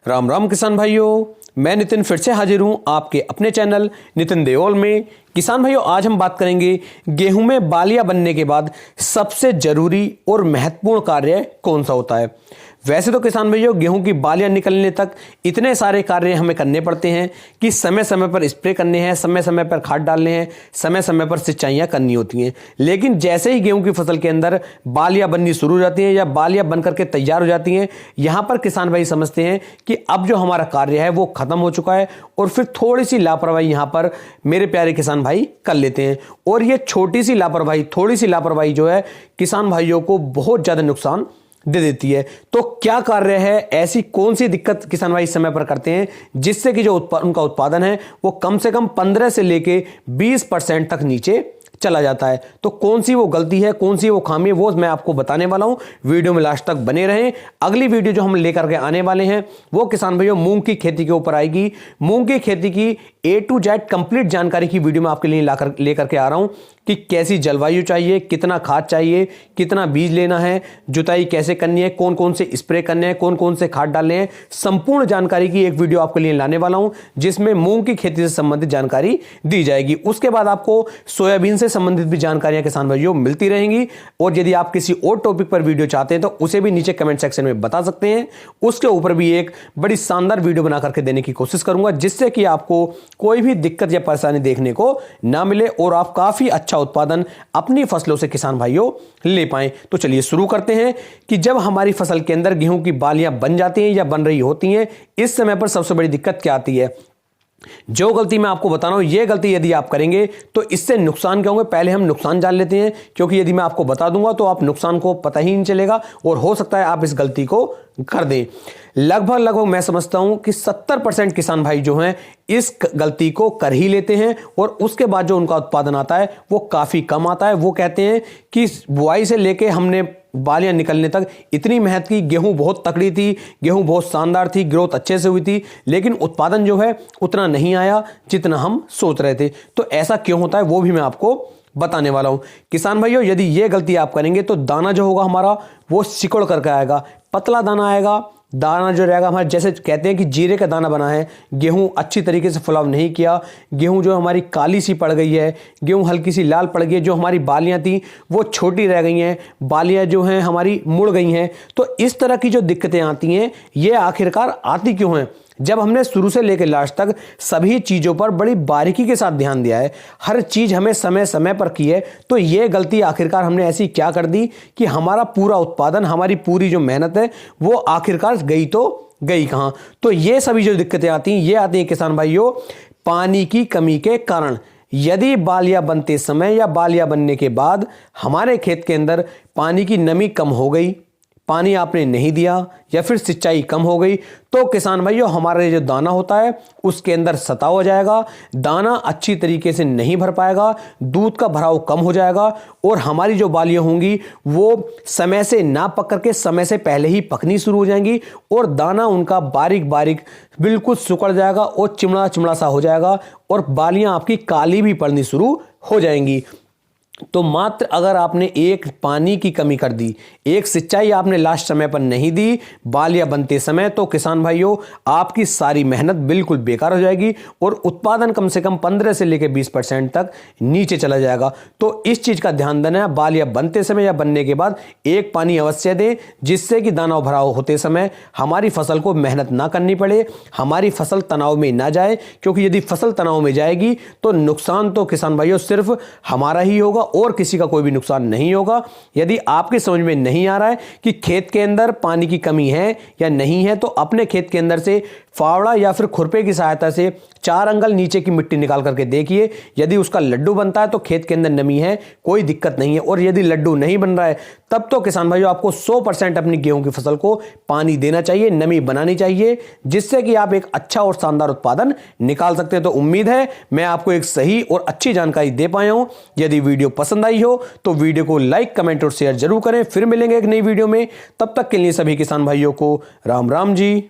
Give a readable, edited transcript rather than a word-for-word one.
राम राम किसान भाइयों, मैं नितिन फिर से हाजिर हूं आपके अपने चैनल नितिन देओल में। किसान भाइयों, आज हम बात करेंगे गेहूं में बालियां बनने के बाद सबसे जरूरी और महत्वपूर्ण कार्य कौन सा होता है। वैसे तो किसान भाइयों, गेहूं की बालियां निकलने तक इतने सारे कार्य हमें करने पड़ते हैं कि समय समय पर स्प्रे करने हैं, समय समय पर खाद डालने हैं, समय समय पर सिंचाइयां करनी होती हैं। लेकिन जैसे ही गेहूं की फसल के अंदर बालियां बननी शुरू हो जाती हैं या बालियां बन करके तैयार हो जाती हैं, यहां पर किसान भाई समझते हैं कि अब जो हमारा कार्य है वो खत्म हो चुका है और फिर थोड़ी सी लापरवाही यहां पर मेरे प्यारे किसान भाई कर लेते हैं। और ये छोटी सी लापरवाही, थोड़ी सी लापरवाही जो है किसान भाइयों को बहुत ज्यादा नुकसान दे देती है। तो क्या कार्य है, ऐसी कौन सी दिक्कत किसान भाई समय पर करते हैं जिससे कि जो उनका उत्पादन है वो कम से कम 15 से लेके 20% तक नीचे चला जाता है। तो कौन सी वो गलती है, कौन सी वो खामी है, वो मैं आपको बताने वाला हूं। वीडियो में लास्ट तक बने रहें। अगली वीडियो जो हम लेकर के आने वाले हैं वो किसान भाइयों मूंग की खेती के ऊपर आएगी। मूंग की खेती की A to Z कंप्लीट जानकारी की वीडियो में आपके लिए लेकर के आ रहा हूं कि कैसी जलवायु चाहिए, कितना खाद चाहिए, कितना बीज लेना है, जुताई कैसे करनी है, कौन कौन से स्प्रे करने हैं, कौन कौन से खाद डालने हैं, संपूर्ण जानकारी की एक वीडियो आपके लिए लाने वाला हूं जिसमें मूंग की खेती से संबंधित जानकारी दी जाएगी। उसके बाद आपको सोयाबीन से संबंधित भी जानकारियां किसान भाइयों मिलती रहेंगी। और यदि आप किसी और टॉपिक पर वीडियो चाहते हैं तो उसे भी नीचे कमेंट सेक्शन में बता सकते हैं। उसके ऊपर भी एक बड़ी शानदार वीडियो बना करके देने की कोशिश करूंगा जिससे कि आपको कोई भी दिक्कत या परेशानी देखने को ना मिले और आप काफी अच्छा उत्पादन अपनी फसलों से किसान भाइयों ले पाएं। तो चलिए शुरू करते हैं कि जब हमारी फसल के अंदर गेहूं की बालियां बन जाती हैं या बन रही होती हैं, इस समय पर सबसे बड़ी दिक्कत क्या आती है। जो गलती मैं आपको बता रहा हूं, यह गलती यदि आप करेंगे तो इससे नुकसान क्या होंगे, पहले हम नुकसान जान लेते हैं। क्योंकि यदि मैं आपको बता दूंगा तो आप नुकसान को पता ही नहीं चलेगा और हो सकता है आप इस गलती को कर दें। लगभग मैं समझता हूं कि 70% किसान भाई जो हैं इस गलती को कर ही लेते हैं और उसके बाद जो उनका उत्पादन आता है वो काफी कम आता है। वो कहते हैं कि बुआई से लेके हमने बालियां निकलने तक इतनी मेहनत की, गेहूं बहुत तकड़ी थी, गेहूं बहुत शानदार थी, ग्रोथ अच्छे से हुई थी, लेकिन उत्पादन जो है उतना नहीं आया जितना हम सोच रहे थे। तो ऐसा क्यों होता है वो भी मैं आपको बताने वाला हूं। किसान भाइयों, यदि ये गलती आप करेंगे तो दाना जो होगा हमारा वो सिकुड़ करके आएगा, पतला दाना आएगा। दाना जो रहेगा हमारे, जैसे कहते हैं कि जीरे का दाना बना है, गेहूं अच्छी तरीके से फुलाव नहीं किया, गेहूं जो हमारी काली सी पड़ गई है, गेहूं हल्की सी लाल पड़ गई है, जो हमारी बालियां थी वो छोटी रह गई हैं, बालियां जो हैं हमारी मुड़ गई हैं। तो इस तरह की जो दिक्कतें आती हैं ये आखिरकार आती क्यों हैं? जब हमने शुरू से लेकर लास्ट तक सभी चीजों पर बड़ी बारीकी के साथ ध्यान दिया है, हर चीज हमें समय समय पर की है, तो यह गलती आखिरकार हमने ऐसी क्या कर दी कि हमारा पूरा उत्पादन, हमारी पूरी जो मेहनत है वो आखिरकार गई तो गई कहां। तो ये सभी जो दिक्कतें आती हैं ये आती हैं किसान भाइयों पानी की कमी के कारण। यदि बालियां बनते समय या बालियां बनने के बाद हमारे खेत के अंदर पानी की नमी कम हो गई, पानी आपने नहीं दिया या फिर सिंचाई कम हो गई, तो किसान भाइयों हमारा जो दाना होता है उसके अंदर सता हो जाएगा, दाना अच्छी तरीके से नहीं भर पाएगा, दूध का भराव कम हो जाएगा और हमारी जो बालियां होंगी वो समय से ना पक करके समय से पहले ही पकनी शुरू हो जाएंगी और दाना उनका बारीक बारीक बिल्कुल सुकड़ जाएगा और चिमड़ा चिमड़ा सा हो जाएगा और बालियां आपकी काली भी पड़नी शुरू हो जाएंगी। तो मात्र अगर आपने एक पानी की कमी कर दी, एक सिंचाई आपने लास्ट समय पर नहीं दी बालियां बनते समय, तो किसान भाइयों आपकी सारी मेहनत बिल्कुल बेकार हो जाएगी और उत्पादन कम से कम 15 से लेकर 20% तक नीचे चला जाएगा। तो इस चीज का ध्यान देना है, बालियां बनते समय या बनने के बाद एक पानी अवश्य दें जिससे कि दाना भराव होते समय हमारी फसल को मेहनत ना करनी पड़े, हमारी फसल तनाव में ना जाए। क्योंकि यदि फसल तनाव में जाएगी तो नुकसान तो किसान भाइयों सिर्फ हमारा ही होगा और किसी का कोई भी नुकसान नहीं होगा। यदि आपके समझ में नहीं आ रहा है कि खेत के अंदर पानी की कमी है या नहीं है, तो अपने खेत के अंदर से फावड़ा या फिर खुरपे की सहायता से 4 अंगल नीचे की मिट्टी निकाल करके देखिए। यदि उसका लड्डू बनता है तो खेत के अंदर नमी है, कोई दिक्कत नहीं है। और यदि लड्डू नहीं बन रहा है तब तो किसान भाइयों आपको 100% अपनी गेहूं की फसल को पानी देना चाहिए, नमी बनानी चाहिए, जिससे कि आप एक अच्छा और शानदार उत्पादन निकाल सकते हैं। तो उम्मीद है मैं आपको एक सही और अच्छी जानकारी दे पाया हूं। यदि वीडियो पसंद आई हो तो वीडियो को लाइक, कमेंट और शेयर जरूर करें। फिर मिलेंगे एक नई वीडियो में, तब तक के लिए सभी किसान भाइयों को राम राम जी।